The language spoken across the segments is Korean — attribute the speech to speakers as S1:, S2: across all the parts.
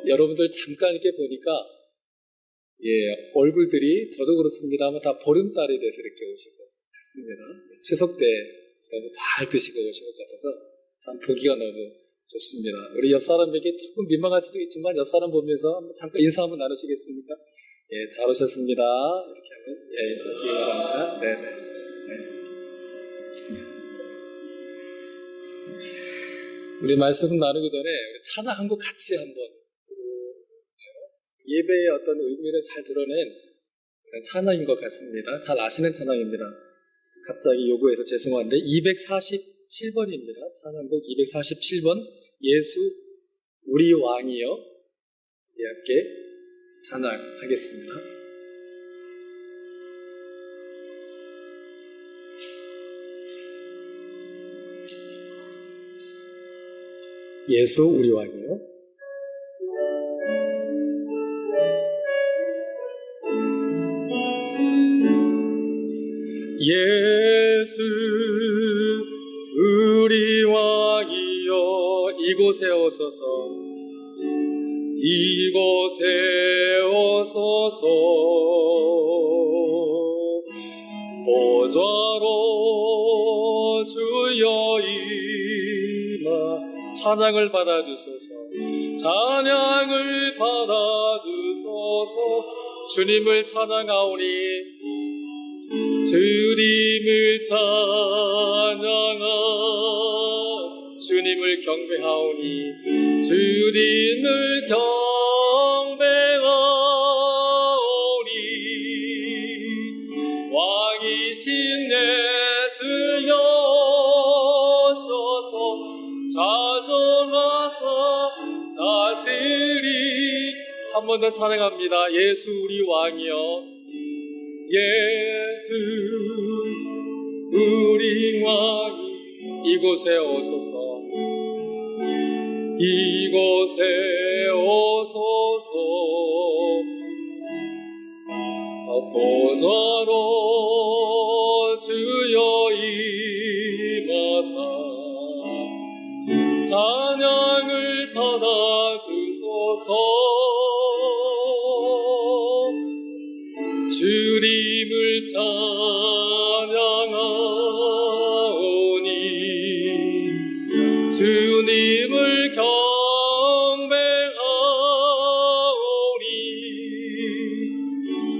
S1: 여러분들 잠깐 이렇게 보니까 얼굴들이 저도 그렇습니다만 다 보름달이 돼서 이렇게 오신 것 같습니다. 추석 때 너무 잘 드시고 오신 것 같아서 참 보기가 너무 좋습니다. 우리 옆 사람에게 조금 민망할 수도 있지만 옆 사람 보면서 잠깐 인사 한번 나누시겠습니까? 잘 오셨습니다. 이렇게 하면 인사하시기 바랍니다. 네네. 우리 말씀 나누기 전에 찬양 한 곡 같이 한번 예배의 어떤 의미를 잘 드러낸 찬양인 것 같습니다. 잘 아시는 찬양입니다. 갑자기 요구해서 죄송한데 247번입니다. 찬양곡 247번 예수 우리 왕이여 함께 찬양하겠습니다. 예수 우리 왕이여. 예수 우리 왕이여 이곳에 오소서 이곳에 오소서 보좌로 주여 임하 찬양을 받아주소서 찬양을 받아주소서 주님을 찬양하오니 주님을 찬양하 주님을 경배하오니 주님을 경배하오니 왕이신 예수여 오셔서 자정하사 다스리 한 번 더 찬양합니다. 예수 우리 왕이여 예수 우리 왕이 이곳에 오소서 이곳에 오소서 보좌로 주여 임하사 찬양을 받아주소서 주님을 찬양하오니 주님을 경배하오니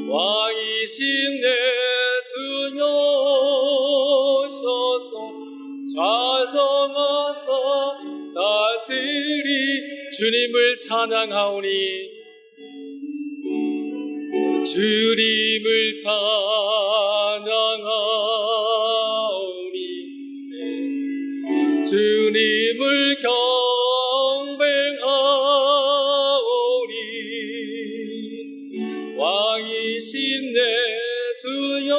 S1: 왕이신 예수여 오셔서 자정하사 다스리 주님을 찬양하오니 주님을 찬양하오니 주님을 경배하오니 왕이신 예수여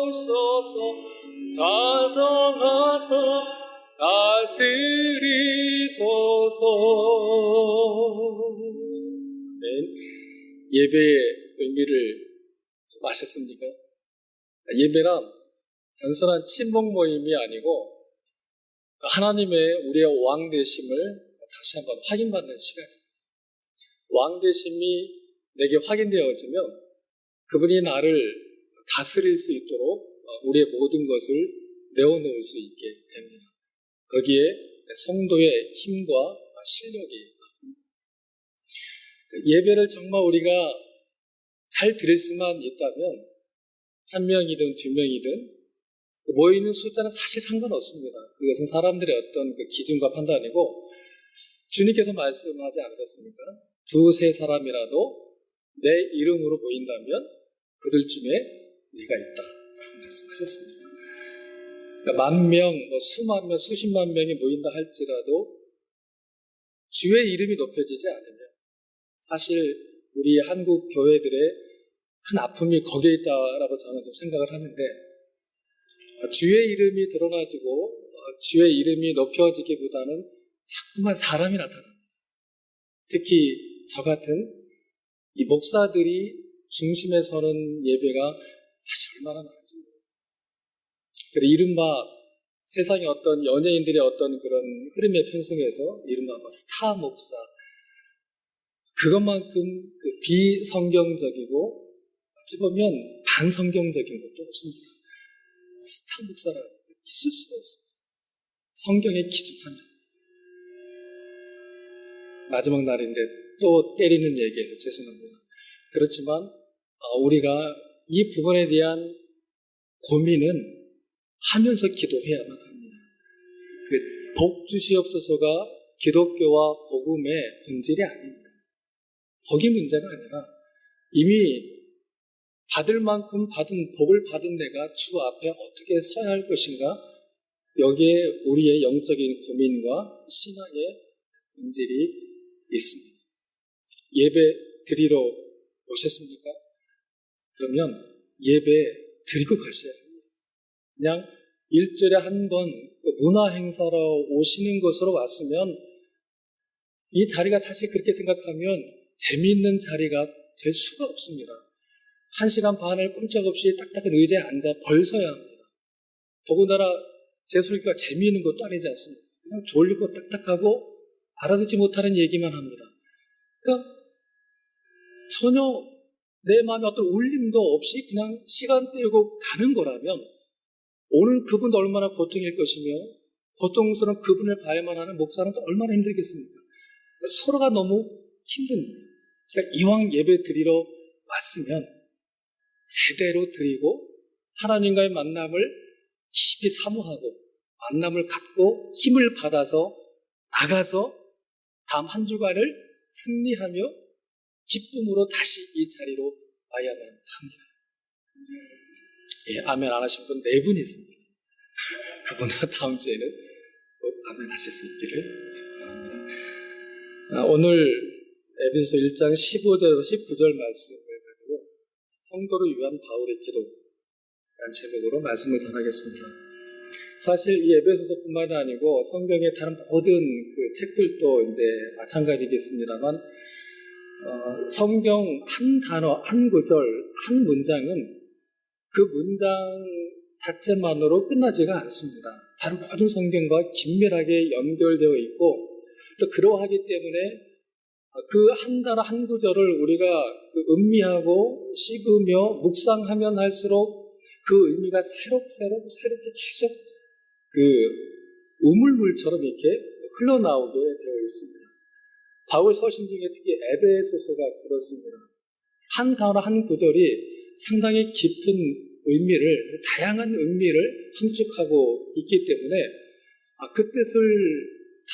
S1: 오셔서 자정하사 다스리소서. 예배의 의미를 좀 아셨습니까? 예배란 단순한 친목 모임이 아니고 하나님의 우리의 왕 되심을 다시 한번 확인받는 시간입니다. 왕 되심이 내게 확인되어지면 그분이 나를 다스릴 수 있도록 우리의 모든 것을 내어놓을 수 있게 됩니다. 거기에 성도의 힘과 실력이 예배를 정말 우리가 잘 드릴 수만 있다면 한 명이든 두 명이든 모이는 숫자는 사실 상관없습니다. 그것은 사람들의 어떤 그 기준과 판단이고 주님께서 말씀하지 않으셨습니까? 두세 사람이라도 내 이름으로 모인다면 그들 중에 네가 있다 라고 말씀하셨습니다. 그러니까 10,000명, 수만 명, 수십만 명이 모인다 할지라도 주의 이름이 높여지지 않으면 사실 우리 한국 교회들의 큰 아픔이 거기에 있다라고 저는 좀 생각을 하는데 주의 이름이 드러나지고 주의 이름이 높여지기보다는 자꾸만 사람이 나타납니다. 특히 저 같은 이 목사들이 중심에 서는 예배가 사실 얼마나 많은지 모릅니다. 이른바 세상의 어떤 연예인들의 어떤 그런 흐름에 편승해서 이른바 스타 목사, 그것만큼 그 비성경적이고 어찌 보면 반성경적인 것도 없습니다. 스타 목사라는 게 있을 수가 없습니다. 성경의 기준하면. 마지막 날인데 또 때리는 얘기해서 죄송합니다. 그렇지만 우리가 이 부분에 대한 고민은 하면서 기도해야만 합니다. 그 복 주시옵소서가 기독교와 복음의 본질이 아닙니다. 복이 문제가 아니라 이미 받을 만큼 받은 복을 받은 내가 주 앞에 어떻게 서야 할 것인가, 여기에 우리의 영적인 고민과 신앙의 본질이 있습니다. 예배 드리러 오셨습니까? 그러면 예배 드리고 가셔야 합니다. 그냥 일주일에 한 번 문화 행사로 오시는 것으로 왔으면 이 자리가 사실 그렇게 생각하면 재미있는 자리가 될 수가 없습니다. 1시간 반을 꼼짝없이 딱딱한 의자에 앉아 벌 서야 합니다. 더군다나 제 설교가 재미있는 것도 아니지 않습니까? 그냥 졸리고 딱딱하고 알아듣지 못하는 얘기만 합니다. 그러니까 전혀 내 마음에 어떤 울림도 없이 그냥 시간 때우고 가는 거라면 오는 그분도 얼마나 고통일 것이며 고통스러운 그분을 봐야만 하는 목사는 또 얼마나 힘들겠습니까? 서로가 너무 힘듭니다. 그러니까 이왕 예배 드리러 왔으면 제대로 드리고 하나님과의 만남을 깊이 사모하고 만남을 갖고 힘을 받아서 나가서 다음 한 주간을 승리하며 기쁨으로 다시 이 자리로 와야만 합니다. 예, 아멘 안 하신 분 4분 있습니다. 그분은 다음 주에는 꼭 아멘 하실 수 있기를 바랍니다. 오늘 에베소 1장 15절에서 19절 말씀을 가지고 성도를 위한 바울의 기도라는 제목으로 말씀을 전하겠습니다. 사실 이 에베소서뿐만이 아니고 성경의 다른 모든 그 책들도 이제 마찬가지겠습니다만 성경 한 단어, 한 구절, 한 문장은 그 문장 자체만으로 끝나지가 않습니다. 다른 모든 성경과 긴밀하게 연결되어 있고 또 그러하기 때문에 그 한 단어, 한 구절을 우리가 음미하고 씹으며 묵상하면 할수록 그 의미가 새롭게 계속 그 우물물처럼 이렇게 흘러나오게 되어 있습니다. 바울 서신 중에 특히 에베소서가 그렇습니다. 한 단어 한 구절이 상당히 깊은 의미를, 다양한 의미를 함축하고 있기 때문에 그 뜻을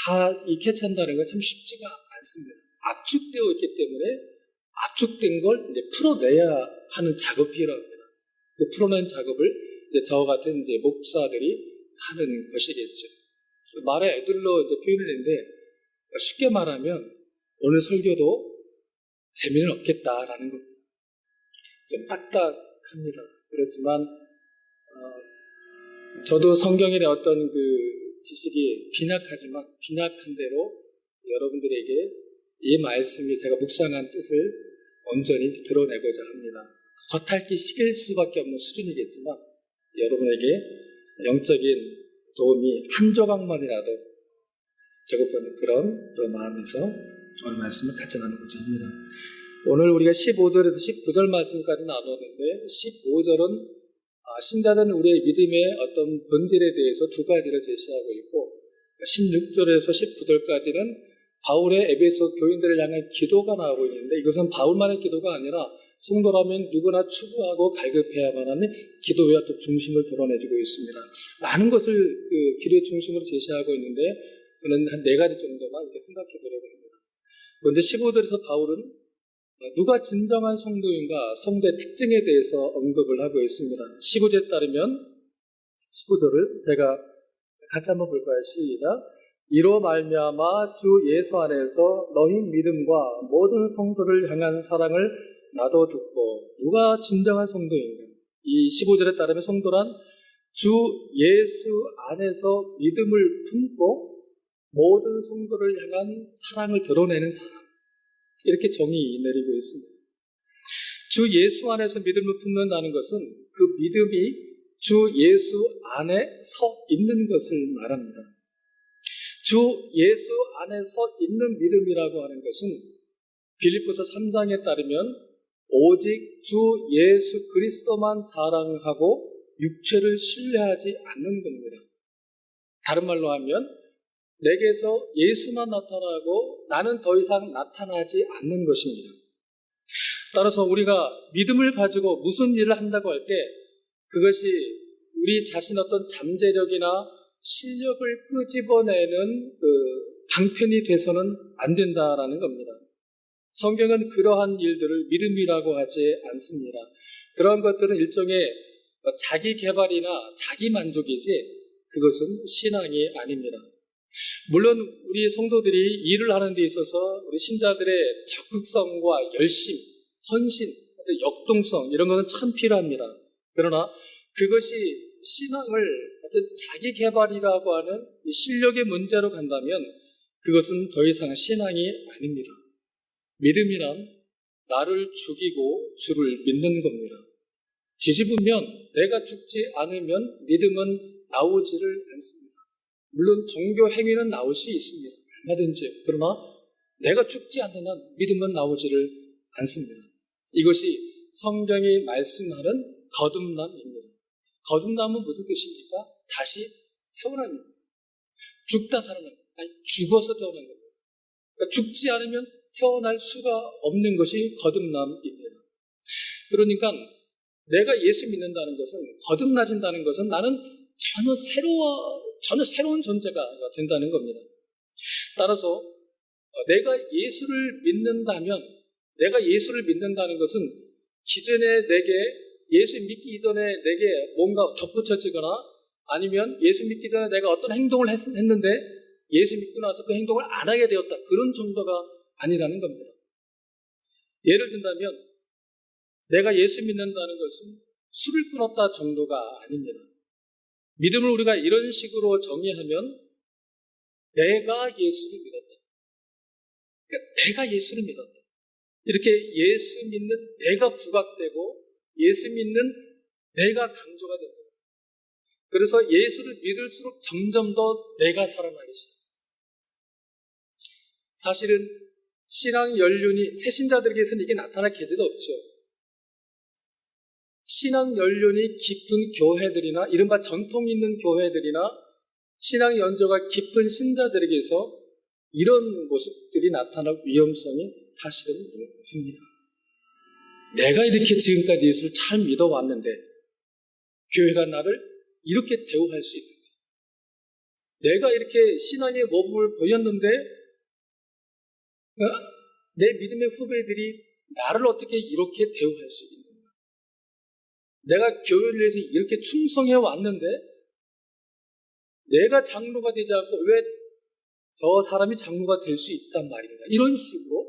S1: 다 이 캐치한다는 건 참 쉽지가 않습니다. 압축되어 있기 때문에 압축된 걸 이제 풀어내야 하는 작업이 필요합니다. 그 풀어낸 작업을 이제 저와 같은 이제 목사들이 하는 것이겠죠. 말의 애들로 이제 표현을 했는데 쉽게 말하면 오늘 설교도 재미는 없겠다라는 겁니다. 좀 딱딱합니다. 그렇지만 저도 성경에 대한 어떤 그 지식이 빈약하지만 빈약한 대로 여러분들에게 이 말씀이 제가 묵상한 뜻을 온전히 드러내고자 합니다. 겉핥기 식일 수밖에 없는 수준이겠지만 여러분에게 영적인 도움이 한 조각만이라도 되고픈 그런 마음에서 오늘 말씀을 같이 나누고자 합니다. 오늘 우리가 15절에서 19절 말씀까지 나눴는데 15절은 신자된 우리의 믿음의 어떤 본질에 대해서 두 가지를 제시하고 있고 16절에서 19절까지는 바울의 에베소 교인들을 향한 기도가 나오고 있는데 이것은 바울만의 기도가 아니라 성도라면 누구나 추구하고 갈급해야만 하는 기도의 어떤 중심을 드러내주고 있습니다. 많은 것을 그 기도의 중심으로 제시하고 있는데 저는 한 4가지 정도만 이렇게 생각해 보려고 합니다. 그런데 15절에서 바울은 누가 진정한 성도인가 성도의 특징에 대해서 언급을 하고 있습니다. 15절에 따르면 15절을 제가 같이 한번 볼까요? 시작. 이로 말미암아 주 예수 안에서 너희 믿음과 모든 성도를 향한 사랑을 나도 듣고 누가 진정한 성도인가? 이 15절에 따르면 성도란 주 예수 안에서 믿음을 품고 모든 성도를 향한 사랑을 드러내는 사람, 이렇게 정의 내리고 있습니다. 주 예수 안에서 믿음을 품는다는 것은 그 믿음이 주 예수 안에 서 있는 것을 말합니다. 주 예수 안에 서 있는 믿음이라고 하는 것은 빌립보서 3장에 따르면 오직 주 예수 그리스도만 자랑하고 육체를 신뢰하지 않는 겁니다. 다른 말로 하면 내게서 예수만 나타나고 나는 더 이상 나타나지 않는 것입니다. 따라서 우리가 믿음을 가지고 무슨 일을 한다고 할 때 그것이 우리 자신 어떤 잠재력이나 실력을 끄집어내는 방편이 돼서는 안 된다라는 겁니다. 성경은 그러한 일들을 믿음이라고 하지 않습니다. 그런 것들은 일종의 자기 개발이나 자기 만족이지 그것은 신앙이 아닙니다. 물론 우리 성도들이 일을 하는 데 있어서 우리 신자들의 적극성과 열심, 헌신, 역동성 이런 것은 참 필요합니다. 그러나 그것이 신앙을 어떤 자기 개발이라고 하는 실력의 문제로 간다면 그것은 더 이상 신앙이 아닙니다. 믿음이란 나를 죽이고 주를 믿는 겁니다. 뒤집으면 내가 죽지 않으면 믿음은 나오지를 않습니다. 물론 종교 행위는 나올 수 있습니다. 얼마든지. 그러나 내가 죽지 않는 한 믿음은 나오지를 않습니다. 이것이 성경이 말씀하는 거듭남입니다. 거듭남은 무슨 뜻입니까? 다시 태어납니다. 죽다 살아납니다. 아니, 죽어서 태어난 겁니다. 그러니까 죽지 않으면 태어날 수가 없는 것이 거듭남입니다. 그러니까 내가 예수 믿는다는 것은, 거듭나진다는 것은 나는 전혀 새로운 존재가 된다는 겁니다. 따라서 내가 예수를 믿는다는 것은 기존에 내게 예수 믿기 이전에 내게 뭔가 덧붙여지거나 아니면 예수 믿기 전에 내가 어떤 행동을 했는데 예수 믿고 나서 그 행동을 안 하게 되었다. 그런 정도가 아니라는 겁니다. 예를 든다면 내가 예수 믿는다는 것은 술을 끊었다 정도가 아닙니다. 믿음을 우리가 이런 식으로 정의하면 내가 예수를 믿었다. 그러니까 내가 예수를 믿었다. 이렇게 예수 믿는 내가 부각되고 예수 믿는 내가 강조가 됩니다. 그래서 예수를 믿을수록 점점 더 내가 살아나기 시작합니다. 사실은 신앙 연륜이 새신자들에게서는 이게 나타날 계제도 없죠. 신앙 연륜이 깊은 교회들이나 이른바 전통 있는 교회들이나 신앙 연조가 깊은 신자들에게서 이런 모습들이 나타날 위험성이 사실은 합니다. 내가 이렇게 지금까지 예수를 잘 믿어왔는데 교회가 나를 이렇게 대우할 수 있는가? 내가 이렇게 신앙의 모범을 보였는데 내 믿음의 후배들이 나를 어떻게 이렇게 대우할 수 있는가? 내가 교회를 위해서 이렇게 충성해 왔는데 내가 장로가 되지 않고 왜 저 사람이 장로가 될 수 있단 말인가? 이런 식으로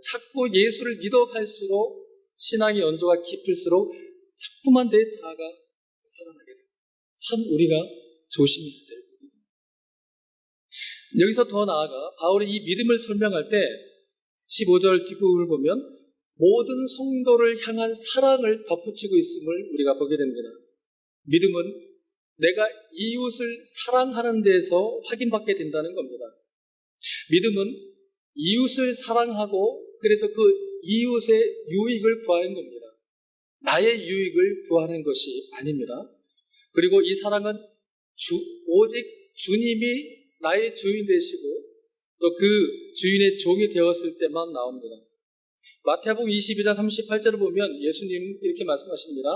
S1: 자꾸 예수를 믿어갈수록 신앙의 연조가 깊을수록 자꾸만 내 자아가 살아나게 됩니다. 참 우리가 조심해야 될 부분입니다. 여기서 더 나아가 바울이 이 믿음을 설명할 때 15절 뒷부분을 보면 모든 성도를 향한 사랑을 덧붙이고 있음을 우리가 보게 됩니다. 믿음은 내가 이웃을 사랑하는 데서 확인받게 된다는 겁니다. 믿음은 이웃을 사랑하고 그래서 그 이웃의 유익을 구하는 겁니다. 나의 유익을 구하는 것이 아닙니다. 그리고 이 사랑은 오직 주님이 나의 주인 되시고 또 그 주인의 종이 되었을 때만 나옵니다. 마태복음 22장 38절을 보면 예수님 이렇게 말씀하십니다.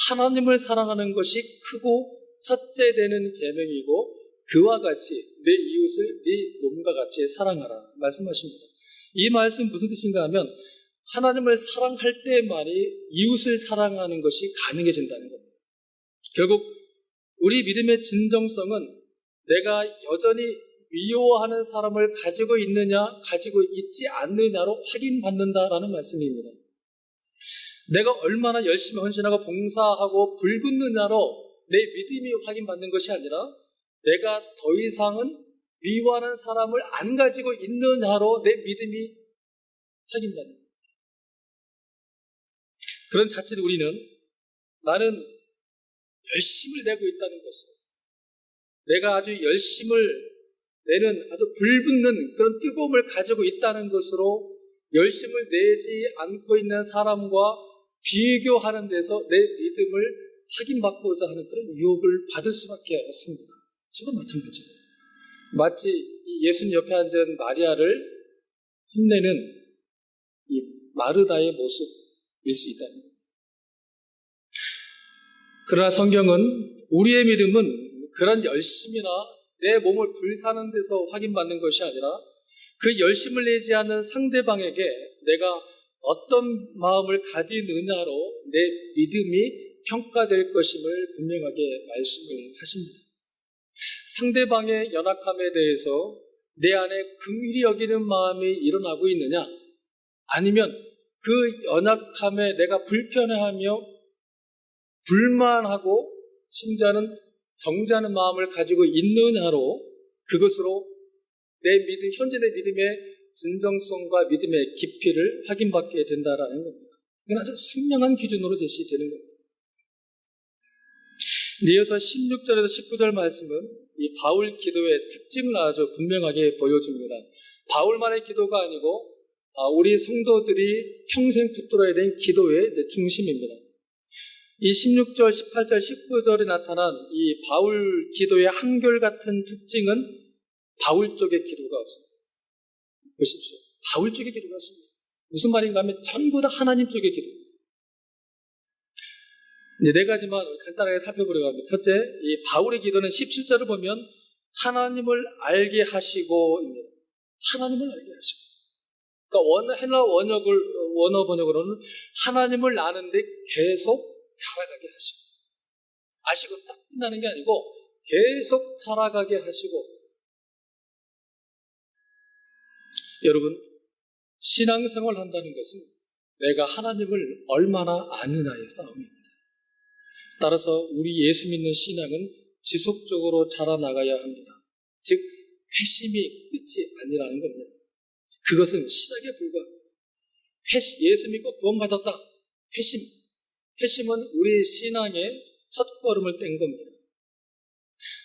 S1: 하나님을 사랑하는 것이 크고 첫째 되는 계명이고 그와 같이 내 이웃을 네 몸과 같이 사랑하라 말씀하십니다. 이 말씀 무슨 뜻인가 하면 하나님을 사랑할 때만이 이웃을 사랑하는 것이 가능해진다는 겁니다. 결국 우리 믿음의 진정성은 내가 여전히 미워하는 사람을 가지고 있느냐 가지고 있지 않느냐로 확인받는다라는 말씀입니다. 내가 얼마나 열심히 헌신하고 봉사하고 불붙느냐로 내 믿음이 확인받는 것이 아니라 내가 더 이상은 미워하는 사람을 안 가지고 있느냐로 내 믿음이 확인받는 거예요. 그런 자체로 우리는 나는 열심을 내고 있다는 것으로, 내가 아주 열심을 내는 아주 불붙는 그런 뜨거움을 가지고 있다는 것으로 열심을 내지 않고 있는 사람과 비교하는 데서 내 믿음을 확인받고자 하는 그런 유혹을 받을 수밖에 없습니다. 저도 마찬가지예요. 마치 이 예수님 옆에 앉은 마리아를 혼내는 이 마르다의 모습일 수 있다는 겁니다. 그러나 성경은 우리의 믿음은 그런 열심이나 내 몸을 불사는 데서 확인받는 것이 아니라 그 열심을 내지 않는 상대방에게 내가 어떤 마음을 가지느냐로 내 믿음이 평가될 것임을 분명하게 말씀을 하십니다. 상대방의 연약함에 대해서 내 안에 긍휼히 여기는 마음이 일어나고 있느냐, 아니면 그 연약함에 내가 불편해하며 불만하고 심지어는 정죄하는 마음을 가지고 있느냐로 그것으로 내 믿음, 현재 내 믿음의 진정성과 믿음의 깊이를 확인받게 된다라는 겁니다. 이건 아주 선명한 기준으로 제시되는 겁니다. 이어서 16절에서 19절 말씀은 이 바울 기도의 특징을 아주 분명하게 보여줍니다. 바울만의 기도가 아니고 우리 성도들이 평생 붙들어야 되는 기도의 중심입니다. 이 16절, 18절, 19절에 나타난 이 바울 기도의 한결같은 특징은 바울 쪽의 기도가 없습니다. 보십시오. 바울 쪽의 기도가 없습니다. 무슨 말인가 하면 전부 다 하나님 쪽의 기도. 이제 네 가지만 간단하게 살펴보려고 합니다. 첫째, 이 바울의 기도는 17절을 보면 하나님을 알게 하시고입니다. 하나님을 알게 하시고. 그러니까 헬라 원어 번역으로는 하나님을 아는데 계속 자라가게 하시고. 아시고 딱 끝나는 게 아니고 계속 자라가게 하시고. 여러분, 신앙생활을 한다는 것은 내가 하나님을 얼마나 아느냐의 싸움입니다. 따라서 우리 예수 믿는 신앙은 지속적으로 자라나가야 합니다. 즉, 회심이 끝이 아니라는 겁니다. 그것은 시작에 불과합니다. 예수 믿고 구원받았다. 회심은 우리의 신앙의 첫걸음을 뗀 겁니다.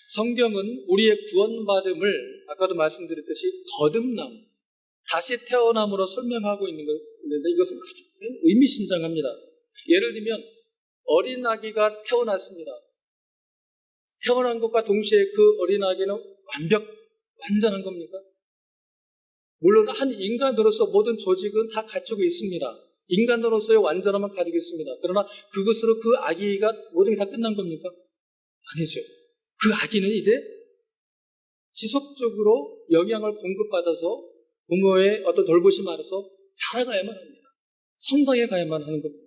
S1: 성경은 우리의 구원받음을 아까도 말씀드렸듯이 거듭남, 다시 태어남으로 설명하고 있는데 이것은 아주 의미심장합니다. 예를 들면 어린 아기가 태어났습니다. 태어난 것과 동시에 그 어린 아기는 완전한 겁니까? 물론 한 인간으로서 모든 조직은 다 갖추고 있습니다. 인간으로서의 완전함을 가지고 있습니다. 그러나 그것으로 그 아기가 모든 게 다 끝난 겁니까? 아니죠. 그 아기는 이제 지속적으로 영양을 공급받아서 부모의 어떤 돌보심 아래서 자라가야만 합니다. 성장해 가야만 하는 겁니다.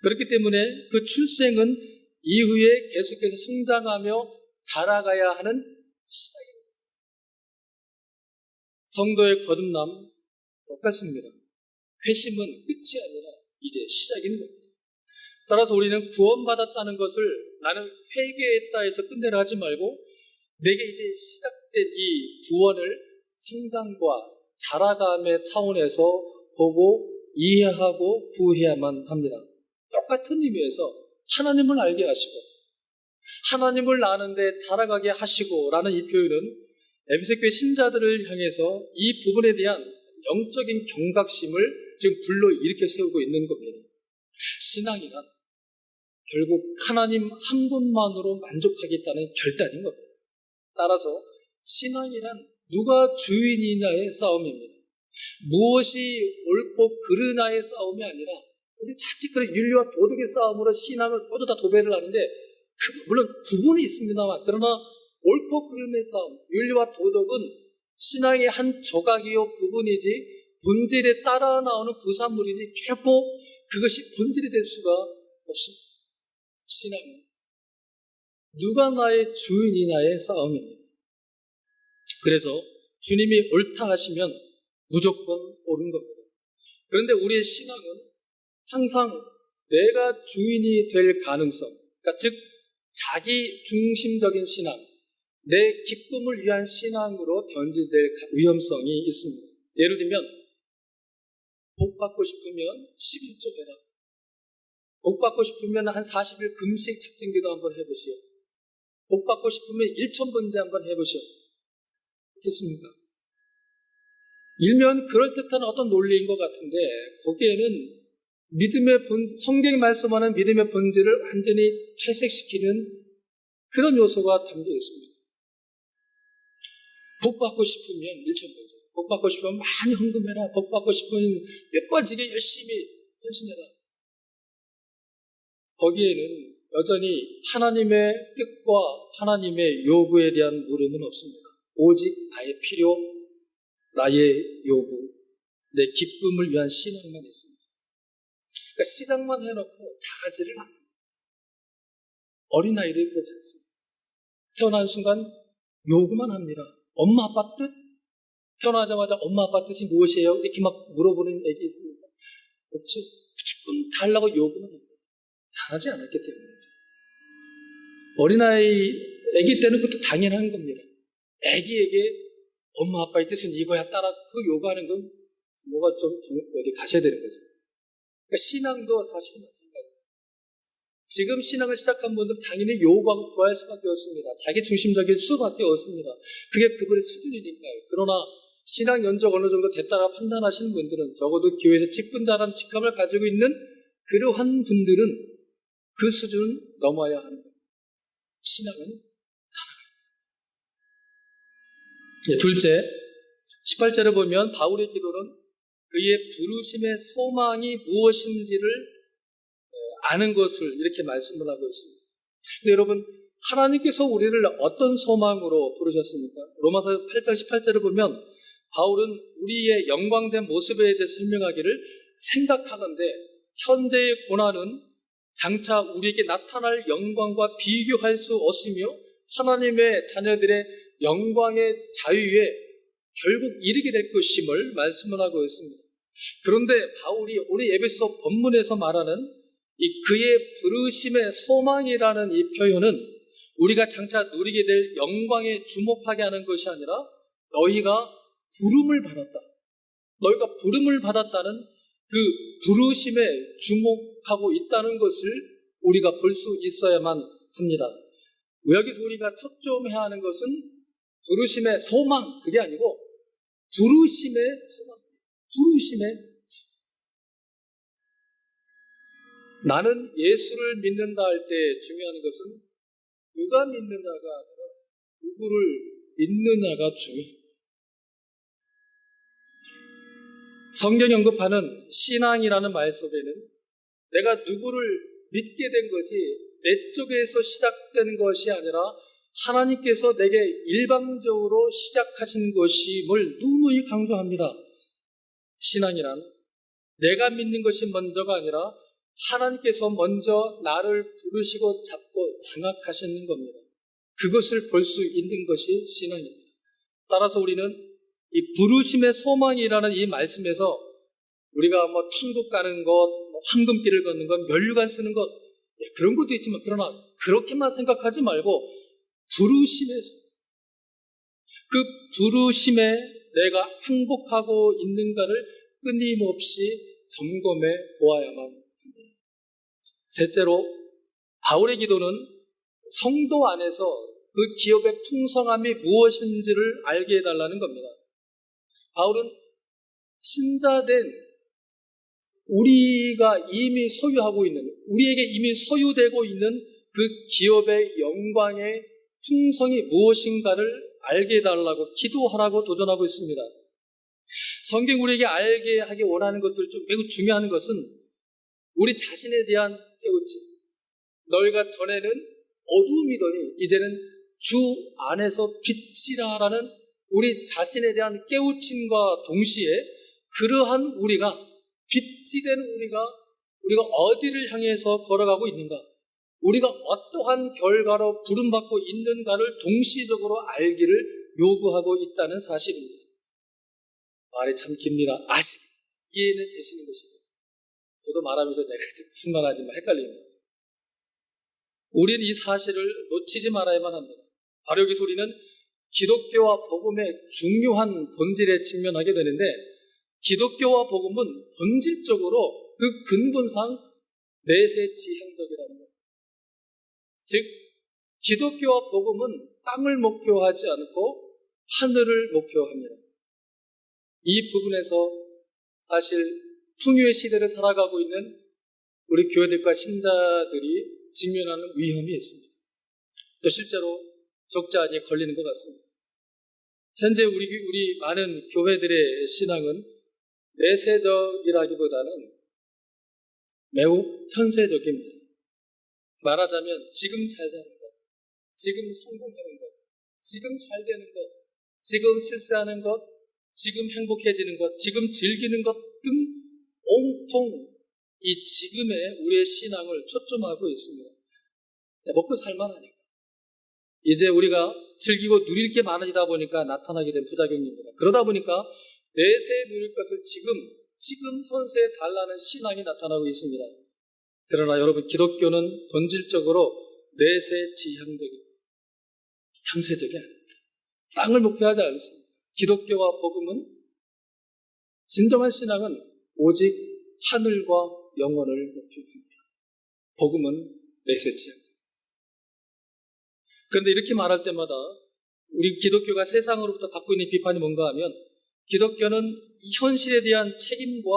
S1: 그렇기 때문에 그 출생은 이후에 계속해서 성장하며 자라가야 하는 시작입니다. 성도의 거듭남 똑같습니다. 회심은 끝이 아니라 이제 시작인 겁니다. 따라서 우리는 구원받았다는 것을 나는 회개했다 해서 끝내려 하지 말고 내게 이제 시작된 이 구원을 성장과 자라감의 차원에서 보고 이해하고 구해야만 합니다. 똑같은 의미에서 하나님을 알게 하시고 하나님을 아는데 자라가게 하시고 라는 이 표현은 에베소교회 신자들을 향해서 이 부분에 대한 영적인 경각심을 지금 불러일으켜 세우고 있는 겁니다. 신앙이란 결국 하나님 한 분만으로 만족하겠다는 결단인 겁니다. 따라서 신앙이란 누가 주인이냐의 싸움입니다. 무엇이 옳고 그르나의 싸움이 아니라 우리 자칫 그런 윤리와 도덕의 싸움으로 신앙을 모두 다 도배를 하는데 물론 구분이 있습니다만 그러나 옳고 그름의 싸움, 윤리와 도덕은 신앙의 한 조각이요 부분이지 본질에 따라 나오는 부산물이지 결코 그것이 본질이 될 수가 없습니다. 신앙은 누가 나의 주인이냐의 싸움입니다. 그래서 주님이 옳다 하시면 무조건 옳은 겁니다. 그런데 우리의 신앙은 항상 내가 주인이 될 가능성, 그러니까 즉 자기 중심적인 신앙, 내 기쁨을 위한 신앙으로 변질될 위험성이 있습니다. 예를 들면 복 받고 싶으면 11조 해라. 복 받고 싶으면 한 40일 금식 작정기도 한번 해보시오. 복 받고 싶으면 일천번제 한번 해보시오. 어떻습니까? 일면 그럴듯한 어떤 논리인 것 같은데 거기에는 성경이 말씀하는 믿음의 본질을 완전히 퇴색시키는 그런 요소가 담겨 있습니다. 복 받고 싶으면 일천번제, 복 받고 싶으면 많이 헌금해라, 복 받고 싶으면 예뻐지게 열심히 헌신해라. 거기에는 여전히 하나님의 뜻과 하나님의 요구에 대한 물음은 없습니다. 오직 나의 필요, 나의 요구, 내 기쁨을 위한 신앙만 있습니다. 그러니까 시작만 해놓고 잘하지를 않아요. 어린아이들이 그렇지 않습니다. 태어난 순간 요구만 합니다. 엄마 아빠 뜻? 태어나자마자 엄마 아빠 뜻이 무엇이에요? 이렇게 막 물어보는 애기 있습니까? 없죠. 무조건 달라고 요구만 합니다. 잘하지 않았기 때문이죠. 어린아이, 애기 때는 그것도 당연한 겁니다. 애기에게 엄마 아빠의 뜻은 이거야 따라 그 요구하는 건 부모가 좀 여기 가셔야 되는 거죠. 그러니까 신앙도 사실은 마찬가지입니다. 지금 신앙을 시작한 분들은 당연히 요구하고 구할 수밖에 없습니다. 자기 중심적일 수밖에 없습니다. 그게 그분의 수준이니까요. 그러나 신앙 연적 어느 정도 됐다라 판단하시는 분들은 적어도 교회에서 직분자라는 직함을 가지고 있는 그러한 분들은 그 수준은 넘어야 하는 거예요. 신앙은 살아가요. 둘째, 18절을 보면 바울의 기도는 그의 부르심의 소망이 무엇인지를 아는 것을 이렇게 말씀을 하고 있습니다. 근데 여러분, 하나님께서 우리를 어떤 소망으로 부르셨습니까? 로마서 8장 18절을 보면 바울은 우리의 영광된 모습에 대해서 설명하기를 생각하건대 현재의 고난은 장차 우리에게 나타날 영광과 비교할 수 없으며 하나님의 자녀들의 영광의 자유에 결국 이르게 될 것임을 말씀을 하고 있습니다. 그런데 바울이 우리 에베소 본문에서 말하는 이 그의 부르심의 소망이라는 이 표현은 우리가 장차 누리게 될 영광에 주목하게 하는 것이 아니라 너희가 부름을 받았다. 너희가 부름을 받았다는 그 부르심에 주목하고 있다는 것을 우리가 볼 수 있어야만 합니다. 여기서 우리가 초점해야 하는 것은 부르심의 소망, 그게 아니고 부르심의 소망, 부르심의 소망. 나는 예수를 믿는다 할 때 중요한 것은 누가 믿느냐가 아니라 누구를 믿느냐가 중요합니다. 성경이 언급하는 신앙이라는 말 속에는 내가 누구를 믿게 된 것이 내 쪽에서 시작된 것이 아니라 하나님께서 내게 일방적으로 시작하신 것임을 누누이 강조합니다. 신앙이란 내가 믿는 것이 먼저가 아니라 하나님께서 먼저 나를 부르시고 잡고 장악하시는 겁니다. 그것을 볼 수 있는 것이 신앙입니다. 따라서 우리는 이 부르심의 소망이라는 이 말씀에서 우리가 천국 가는 것, 황금길을 걷는 것, 면류관 쓰는 것, 그런 것도 있지만 그러나 그렇게만 생각하지 말고 부르심의 소망, 그 부르심에 내가 항복하고 있는가를 끊임없이 점검해 보아야만 합니다. 셋째로 바울의 기도는 성도 안에서 그 기업의 풍성함이 무엇인지를 알게 해달라는 겁니다. 바울은 신자된 우리가 이미 소유하고 있는, 우리에게 이미 소유되고 있는 그 기업의 영광의 풍성이 무엇인가를 알게 해달라고 기도하라고 도전하고 있습니다. 성경 우리에게 알게 하기 원하는 것들 중 매우 중요한 것은 우리 자신에 대한 깨우침. 너희가 전에는 어두움이더니 이제는 주 안에서 빛이라라는 우리 자신에 대한 깨우침과 동시에 그러한 우리가 빛이 된 우리가 어디를 향해서 걸어가고 있는가, 우리가 어떠한 결과로 부름받고 있는가를 동시적으로 알기를 요구하고 있다는 사실입니다. 말이 참 깁니다. 아직 이해는 되시는 것이죠. 저도 말하면서 내가 무슨 말 하는지 헷갈립니다. 우리는 이 사실을 놓치지 말아야만 합니다. 바로 여기서 우리는 기독교와 복음의 중요한 본질에 직면하게 되는데, 기독교와 복음은 본질적으로 그 근본상 내세지향적이라는 것. 즉 기독교와 복음은 땅을 목표하지 않고 하늘을 목표합니다. 이 부분에서 사실 풍요의 시대를 살아가고 있는 우리 교회들과 신자들이 직면하는 위험이 있습니다. 또 실제로 적자에 걸리는 것 같습니다. 현재 우리 많은 교회들의 신앙은 내세적이라기보다는 매우 현세적입니다. 말하자면 지금 잘 사는 것, 지금 성공하는 것, 지금 잘 되는 것, 지금 출세하는 것, 지금 행복해지는 것, 지금 즐기는 것 등 온통 이 지금에 우리의 신앙을 초점하고 있습니다. 먹고 살만하니까. 이제 우리가 즐기고 누릴 게 많아지다 보니까 나타나게 된 부작용입니다. 그러다 보니까 내세 누릴 것을 지금 현세에 달라는 신앙이 나타나고 있습니다. 그러나 여러분, 기독교는 본질적으로 내세지향적입니다. 현세적이 아닙니다. 땅을 목표하지 않습니다. 기독교와 복음은, 진정한 신앙은 오직 하늘과 영원을 목표합니다. 복음은 내세지향적. 그런데 이렇게 말할 때마다 우리 기독교가 세상으로부터 받고 있는 비판이 뭔가 하면, 기독교는 현실에 대한 책임과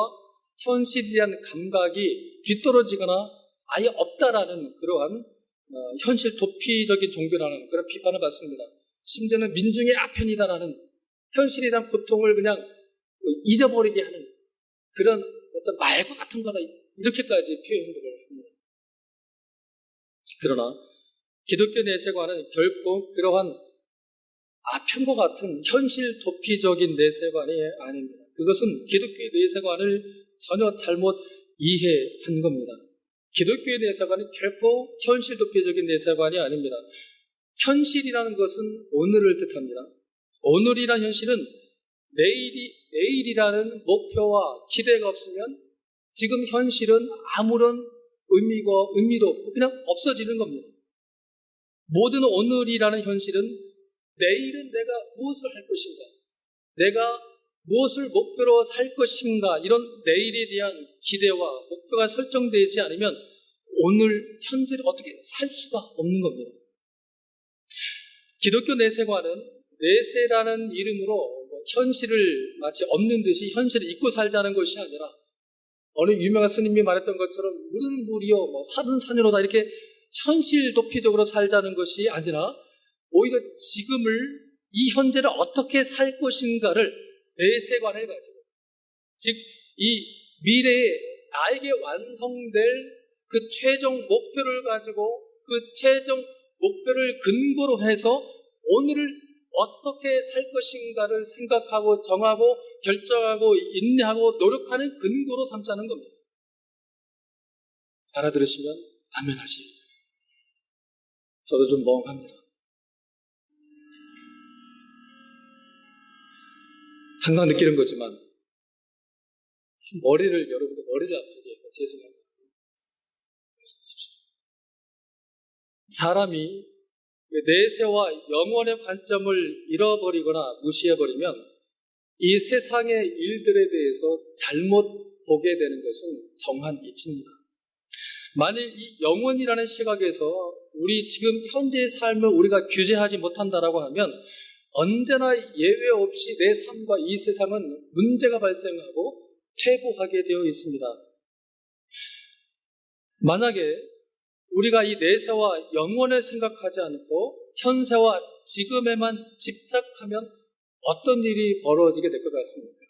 S1: 현실에 대한 감각이 뒤떨어지거나 아예 없다라는 그러한 현실 도피적인 종교라는 그런 비판을 받습니다. 심지어는 민중의 아편이다라는, 현실에 대한 고통을 그냥 잊어버리게 하는 그런 어떤 말과 같은 거다, 이렇게까지 표현들을 합니다. 그러나 기독교 내세관은 결코 그러한 아편과 같은 현실 도피적인 내세관이 아닙니다. 그것은 기독교의 내세관을 전혀 잘못 이해한 겁니다. 기독교의 내세관은 결코 현실 도피적인 내세관이 아닙니다. 현실이라는 것은 오늘을 뜻합니다. 오늘이라는 현실은 내일이라는 목표와 기대가 없으면 지금 현실은 아무런 의미도 없고 그냥 없어지는 겁니다. 모든 오늘이라는 현실은 내일은 내가 무엇을 할 것인가, 내가 무엇을 목표로 살 것인가, 이런 내일에 대한 기대와 목표가 설정되지 않으면 오늘 현재를 어떻게 살 수가 없는 겁니다. 기독교 내세관은 내세라는 이름으로 현실을 마치 없는 듯이 현실을 잊고 살자는 것이 아니라, 어느 유명한 스님이 말했던 것처럼 물은 물이요 산은 산이로다, 이렇게 현실 도피적으로 살자는 것이 아니라 오히려 지금을, 이 현재를 어떻게 살 것인가를 내세관을 가지고, 즉 이 미래에 나에게 완성될 그 최종 목표를 가지고, 그 최종 목표를 근거로 해서 오늘을 어떻게 살 것인가를 생각하고 정하고 결정하고 인내하고 노력하는 근거로 삼자는 겁니다. 알아들으시면 아멘 하시고. 저도 좀 멍합니다. 항상 느끼는 거지만 여러분들 머리를 아프게 해서 죄송합니다. 사람이 내세와 영원의 관점을 잃어버리거나 무시해버리면 이 세상의 일들에 대해서 잘못 보게 되는 것은 정한 이치입니다. 만일 이 영원이라는 시각에서 우리 지금 현재의 삶을 우리가 규제하지 못한다라고 하면 언제나 예외 없이 내 삶과 이 세상은 문제가 발생하고 퇴보하게 되어 있습니다. 만약에 우리가 이 내세와 영원을 생각하지 않고 현세와 지금에만 집착하면 어떤 일이 벌어지게 될 것 같습니까?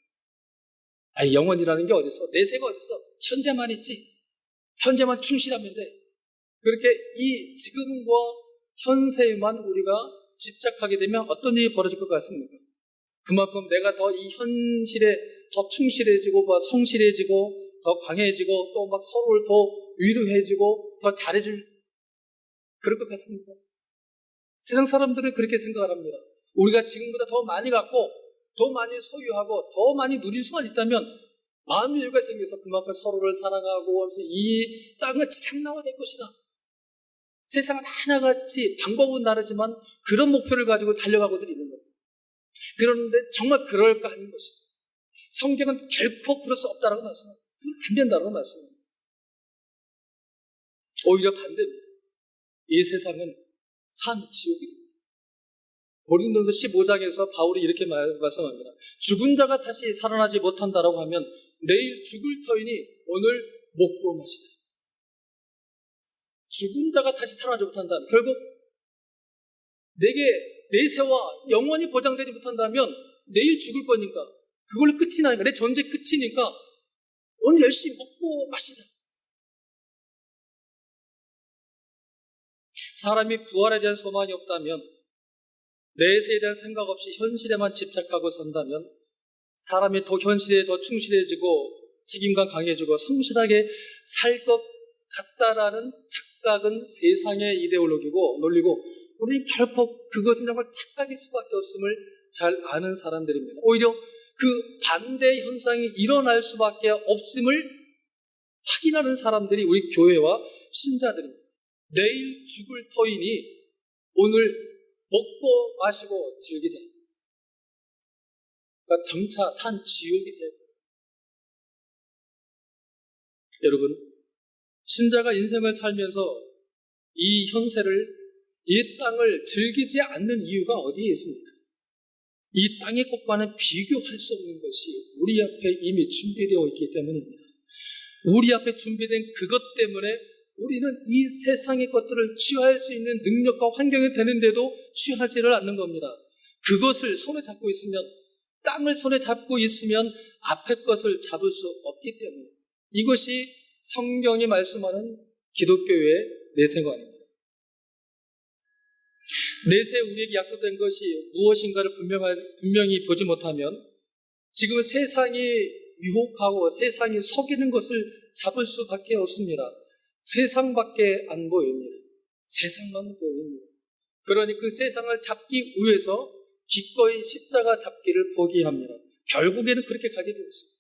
S1: 영원이라는 게 어딨어? 내세가 어딨어? 현재만 있지? 현재만 충실하면 돼. 그렇게 이 지금과 현세에만 우리가 집착하게 되면 어떤 일이 벌어질 것 같습니까? 그만큼 내가 더 이 현실에 더 충실해지고 성실해지고 더 강해지고 또 막 서로를 더 위로해주고 더 잘해줄, 그럴 것 같습니까? 세상 사람들은 그렇게 생각을 합니다. 우리가 지금보다 더 많이 갖고 더 많이 소유하고 더 많이 누릴 수만 있다면 마음의 여유가 생겨서 그만큼 서로를 사랑하고 이 땅은 생나화될 것이다. 세상은 하나같이 방법은 다르지만 그런 목표를 가지고 달려가고들 있는 겁니다. 그런데 정말 그럴까 하는 것이죠. 성경은 결코 그럴 수 없다라고 말씀합니다. 그건 안 된다라고 말씀합니다. 오히려 반대입니다. 이 세상은 산 지옥입니다. 고린도전서 15장에서 바울이 이렇게 말씀합니다. 죽은 자가 다시 살아나지 못한다라고 하면 내일 죽을 터이니 오늘 먹고 마시자. 죽은 자가 다시 살아나지 못한다면 결국 내게 내세와 영원히 보장되지 못한다면 내일 죽을 거니까 그걸로 끝이 나니까 내 존재 끝이니까 오늘 열심히 먹고 마시자. 사람이 부활에 대한 소망이 없다면 내세에 대한 생각 없이 현실에만 집착하고 산다면 사람이 더 현실에 더 충실해지고 책임감 강해지고 성실하게 살 것 같다라는 착각은 세상의 이데올로기고 논리고 우리 결코 그것은 정말 착각일 수밖에 없음을 잘 아는 사람들입니다. 오히려 그 반대 현상이 일어날 수밖에 없음을 확인하는 사람들이 우리 교회와 신자들입니다. 내일 죽을 터이니 오늘 먹고 마시고 즐기자. 그러니까 점차 산 지옥이 돼요. 여러분, 신자가 인생을 살면서 이 현세를, 이 땅을 즐기지 않는 이유가 어디에 있습니까? 이 땅의 것과는 비교할 수 없는 것이 우리 앞에 이미 준비되어 있기 때문입니다. 우리 앞에 준비된 그것 때문에 우리는 이 세상의 것들을 취할 수 있는 능력과 환경이 되는데도 취하지를 않는 겁니다. 그것을 손에 잡고 있으면, 땅을 손에 잡고 있으면 앞의 것을 잡을 수 없기 때문에 이것이 성경이 말씀하는 기독교의 내세관입니다. 내세 우리에게 약속된 것이 무엇인가를 분명히 보지 못하면 지금 세상이 유혹하고 세상이 속이는 것을 잡을 수밖에 없습니다. 세상밖에 안 보입니다. 세상만 보입니다. 그러니 그 세상을 잡기 위해서 기꺼이 십자가 잡기를 포기합니다. 결국에는 그렇게 가게 되었습니다.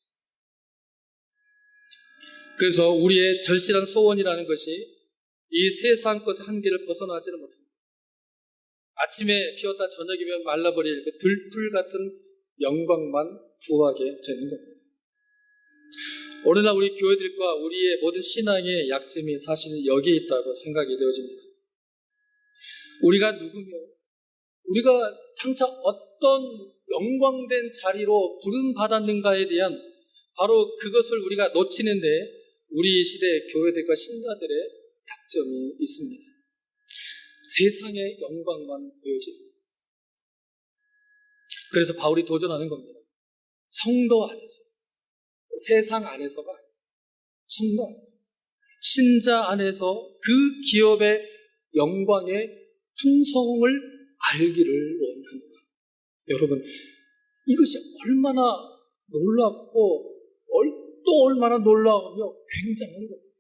S1: 그래서 우리의 절실한 소원이라는 것이 이 세상 것의 한계를 벗어나지는 못합니다. 아침에 피었다 저녁이면 말라버릴 그 들풀 같은 영광만 구하게 되는 겁니다. 오늘날 우리 교회들과 우리의 모든 신앙의 약점이 사실 여기에 있다고 생각이 되어집니다. 우리가 누구며 우리가 장차 어떤 영광된 자리로 부름받았는가에 대한 바로 그것을 우리가 놓치는데 우리 시대 교회들과 신자들의 약점이 있습니다. 세상의 영광만 보여집니다. 그래서 바울이 도전하는 겁니다. 성도 안에서, 세상 안에서가 아니라 성도 안에서, 신자 안에서 그 기업의 영광의 풍성을 알기를 원합니다. 여러분, 이것이 얼마나 놀랍고 또 얼마나 놀라우며 굉장한 겁니다.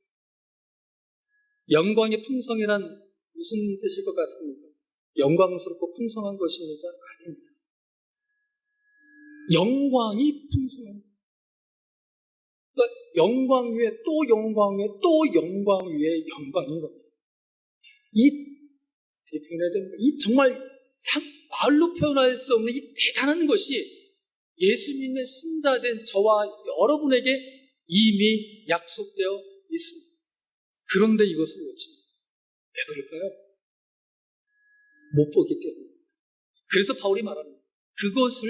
S1: 영광의 풍성이란 무슨 뜻일 것 같습니까? 영광스럽고 풍성한 것입니까? 아닙니다. 영광이 풍성한 겁니다. 그러니까 영광 위에 또 영광 위에 또 영광 위에 영광인 겁니다. 이 대표해야 됩니다. 이 정말 말로 표현할 수 없는 이 대단한 것이 예수 믿는 신자된 저와 여러분에게 이미 약속되어 있습니다. 그런데 이것을 놓칩니다. 왜 그럴까요? 못 보기 때문에. 그래서 바울이 말합니다. 그것을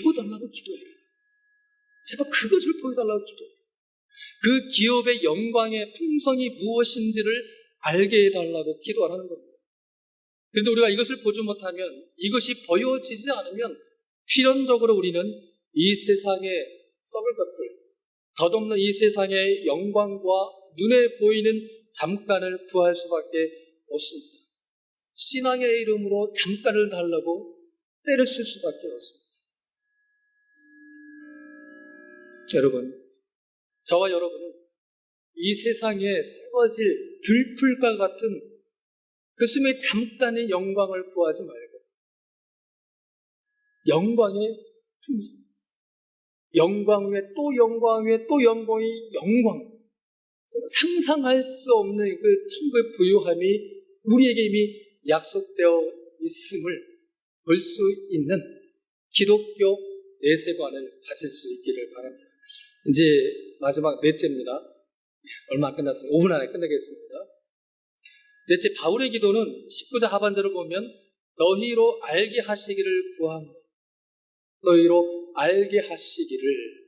S1: 보여달라고 기도해라. 제발 그것을 보여달라고 기도해라. 그 기업의 영광의 풍성이 무엇인지를 알게 해달라고 기도하라는 겁니다. 그런데 우리가 이것을 보지 못하면, 이것이 보여지지 않으면 필연적으로 우리는 이 세상에 썩을 것들, 덧없는 이 세상의 영광과 눈에 보이는 잠깐을 구할 수밖에 없습니다. 신앙의 이름으로 잠깐을 달라고 때려쓸 수밖에 없습니다. 여러분, 저와 여러분은 이 세상에 썩어질 들풀과 같은 그 숨에 잠깐의 영광을 구하지 말고 영광의 풍성, 영광 위에 또 영광 위에 또 영광이 영광, 상상할 수 없는 그 천국의 부유함이 우리에게 이미 약속되어 있음을 볼 수 있는 기독교 내세관을 가질 수 있기를 바랍니다. 이제 마지막 넷째입니다. 얼마 안 끝났습니다. 5분 안에 끝내겠습니다. 넷째, 바울의 기도는 19절 하반절을 보면 너희로 알게 하시기를 구합니다. 너희로 알게 하시기를.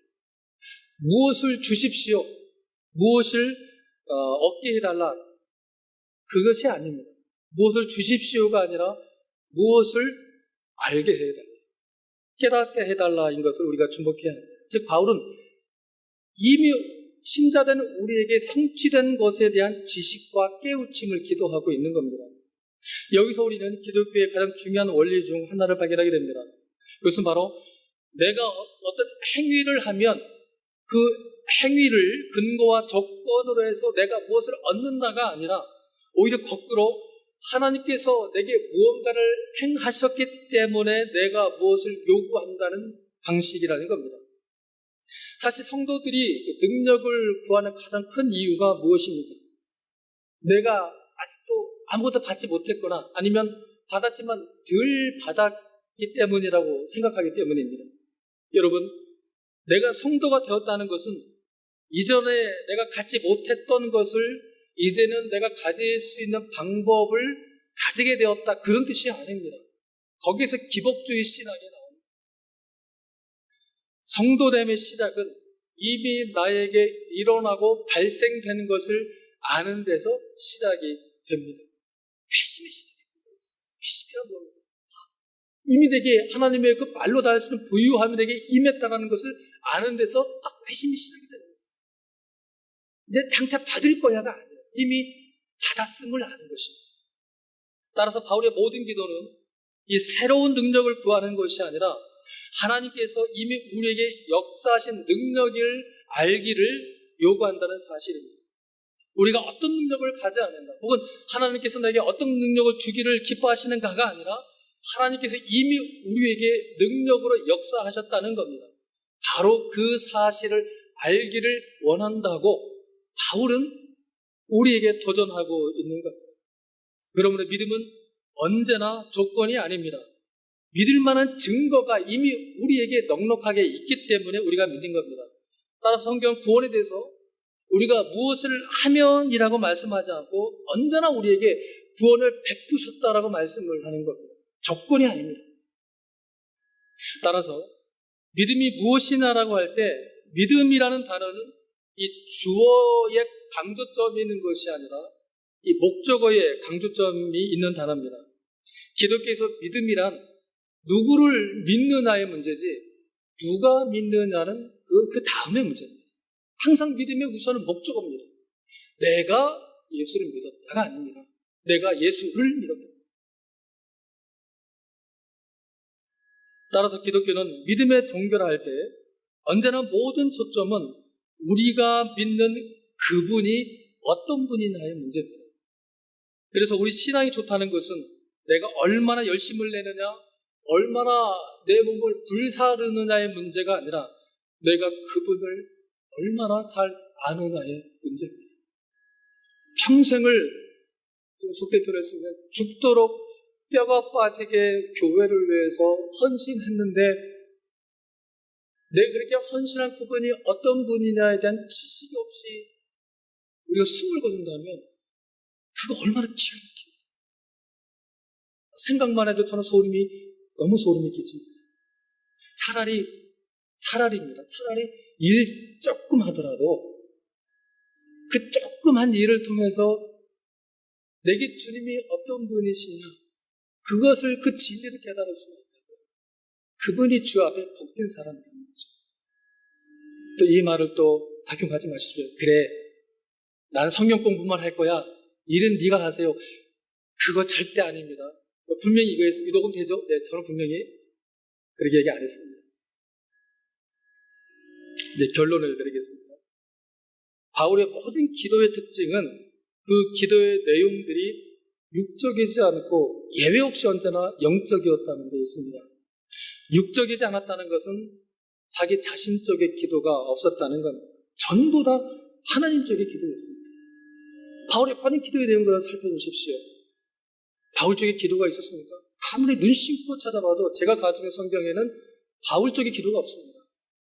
S1: 무엇을 주십시오, 무엇을 얻게 해달라, 그것이 아닙니다. 무엇을 주십시오가 아니라 무엇을 알게 해달라, 깨닫게 해달라인 것을 우리가 주목해야 합니다. 즉 바울은 이미 신자된 우리에게 성취된 것에 대한 지식과 깨우침을 기도하고 있는 겁니다. 여기서 우리는 기독교의 가장 중요한 원리 중 하나를 발견하게 됩니다. 그것은 바로 내가 어떤 행위를 하면 그 행위를 근거와 조건으로 해서 내가 무엇을 얻는다가 아니라 오히려 거꾸로 하나님께서 내게 무언가를 행하셨기 때문에 내가 무엇을 요구한다는 방식이라는 겁니다. 사실 성도들이 능력을 구하는 가장 큰 이유가 무엇입니까? 내가 아직도 아무것도 받지 못했거나 아니면 받았지만 덜 받았기 때문이라고 생각하기 때문입니다. 여러분, 내가 성도가 되었다는 것은 이전에 내가 갖지 못했던 것을 이제는 내가 가질 수 있는 방법을 가지게 되었다, 그런 뜻이 아닙니다. 거기서 기복주의 신학이 나옵니다. 성도됨의 시작은 이미 나에게 일어나고 발생된 것을 아는 데서 시작이 됩니다. 회심의 시작입니다. 회심이란 뭡니까? 이미 내게 하나님의 그 말로 다 할 수 있는 부유함이 내게 임했다는 것을 아는 데서 딱 회심이 시작이 됩니다. 이제 장차 받을 거야가 아니에요. 이미 받았음을 아는 것입니다. 따라서 바울의 모든 기도는 이 새로운 능력을 구하는 것이 아니라 하나님께서 이미 우리에게 역사하신 능력을 알기를 요구한다는 사실입니다. 우리가 어떤 능력을 가져야 한다, 혹은 하나님께서 내게 어떤 능력을 주기를 기뻐하시는가가 아니라 하나님께서 이미 우리에게 능력으로 역사하셨다는 겁니다. 바로 그 사실을 알기를 원한다고 바울은 우리에게 도전하고 있는 겁니다. 그러므로 믿음은 언제나 조건이 아닙니다. 믿을 만한 증거가 이미 우리에게 넉넉하게 있기 때문에 우리가 믿는 겁니다. 따라서 성경 구원에 대해서 우리가 무엇을 하면이라고 말씀하지 않고 언제나 우리에게 구원을 베푸셨다라고 말씀을 하는 겁니다. 조건이 아닙니다. 따라서 믿음이 무엇이냐라고 할 때 믿음이라는 단어는 이 주어의 강조점이 있는 것이 아니라 이 목적어의 강조점이 있는 단어입니다. 기독교에서 믿음이란 누구를 믿느냐의 문제지 누가 믿느냐는 그 다음의 문제입니다. 항상 믿음의 우선은 목적어입니다. 내가 예수를 믿었다가 아닙니다. 내가 예수를 믿었다. 따라서 기독교는 믿음의 종교라 할 때 언제나 모든 초점은 우리가 믿는 그분이 어떤 분이냐의 문제입니다. 그래서 우리 신앙이 좋다는 것은 내가 얼마나 열심을 내느냐, 얼마나 내 몸을 불사르느냐의 문제가 아니라 내가 그분을 얼마나 잘 아느냐의 문제입니다. 평생을 속대표를 쓰면 죽도록 뼈가 빠지게 교회를 위해서 헌신했는데 내가 그렇게 헌신한 그분이 어떤 분이냐에 대한 지식이 없이 우리가 숨을 거둔다면 그거 얼마나 기가 막힙니다. 생각만 해도 저는 너무 소름이 끼칩니다. 차라리입니다. 차라리 일 조금 하더라도 그 조그만 일을 통해서 내게 주님이 어떤 분이시냐, 그것을 그 진리를 깨달을 수가 있다고. 그분이 주 앞에 복된 사람이라는 거죠. 또 이 말을 또 악용하지 마시고요. 그래, 난 성경 공부만 할 거야. 일은 네가 하세요. 그거 절대 아닙니다. 분명히 이거에서 이 녹음 되죠? 네, 저는 분명히 그렇게 얘기 안 했습니다. 이제 결론을 드리겠습니다. 바울의 모든 기도의 특징은 그 기도의 내용들이 육적이지 않고 예외 없이 언제나 영적이었다는 데 있습니다. 육적이지 않았다는 것은 자기 자신 쪽의 기도가 없었다는 겁니다. 전부 다 하나님 쪽의 기도였습니다. 바울의 많은 기도의 내용들을 살펴보십시오. 바울 쪽의 기도가 있었습니까? 아무리 눈 심고 찾아봐도 제가 가지고 있는 성경에는 바울 쪽의 기도가 없습니다.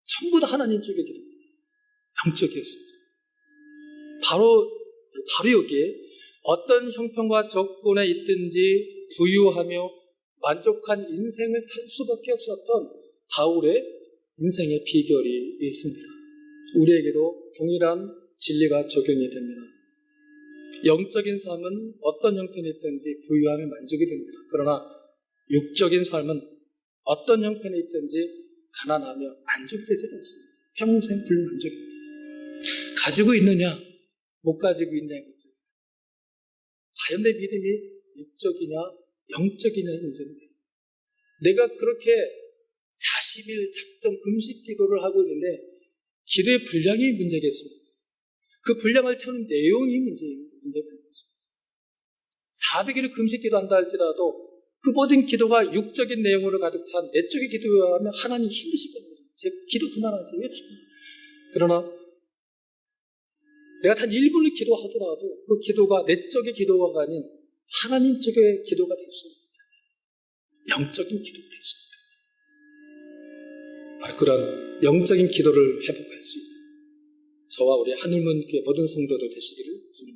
S1: 전부 다 하나님 쪽의 기도, 영적이었습니다. 바로 여기에 어떤 형편과 조건에 있든지 부유하며 만족한 인생을 살 수밖에 없었던 바울의 인생의 비결이 있습니다. 우리에게도 동일한 진리가 적용이 됩니다. 영적인 삶은 어떤 형편이 있든지 부유하며 만족이 됩니다. 그러나 육적인 삶은 어떤 형편이 있든지 가난하며 만족이 되지 않습니다. 평생 불만족입니다. 가지고 있느냐, 못 가지고 있느냐의 문제. 과연 내 믿음이 육적이냐, 영적이냐의 문제입니다. 내가 그렇게 40일 작정 금식 기도를 하고 있는데 기도의 분량이 문제겠습니다. 그 분량을 채우는 내용이 문제입니다. 400일을 금식 기도한다 할지라도 그 모든 기도가 육적인 내용으로 가득 찬 내적인 기도라면 하나님 힘드실 겁니다. 제 기도 그만하지 왜 자꾸. 그러나 내가 단 1분을 기도하더라도 그 기도가 내적인 기도가 아닌 하나님 쪽의 기도가 될 수 있습니다. 영적인 기도가 될 수 있습니다. 바로 그런 영적인 기도를 회복할 수 있는 저와 우리 하늘문 교회 모든 성도들 되시기를 주님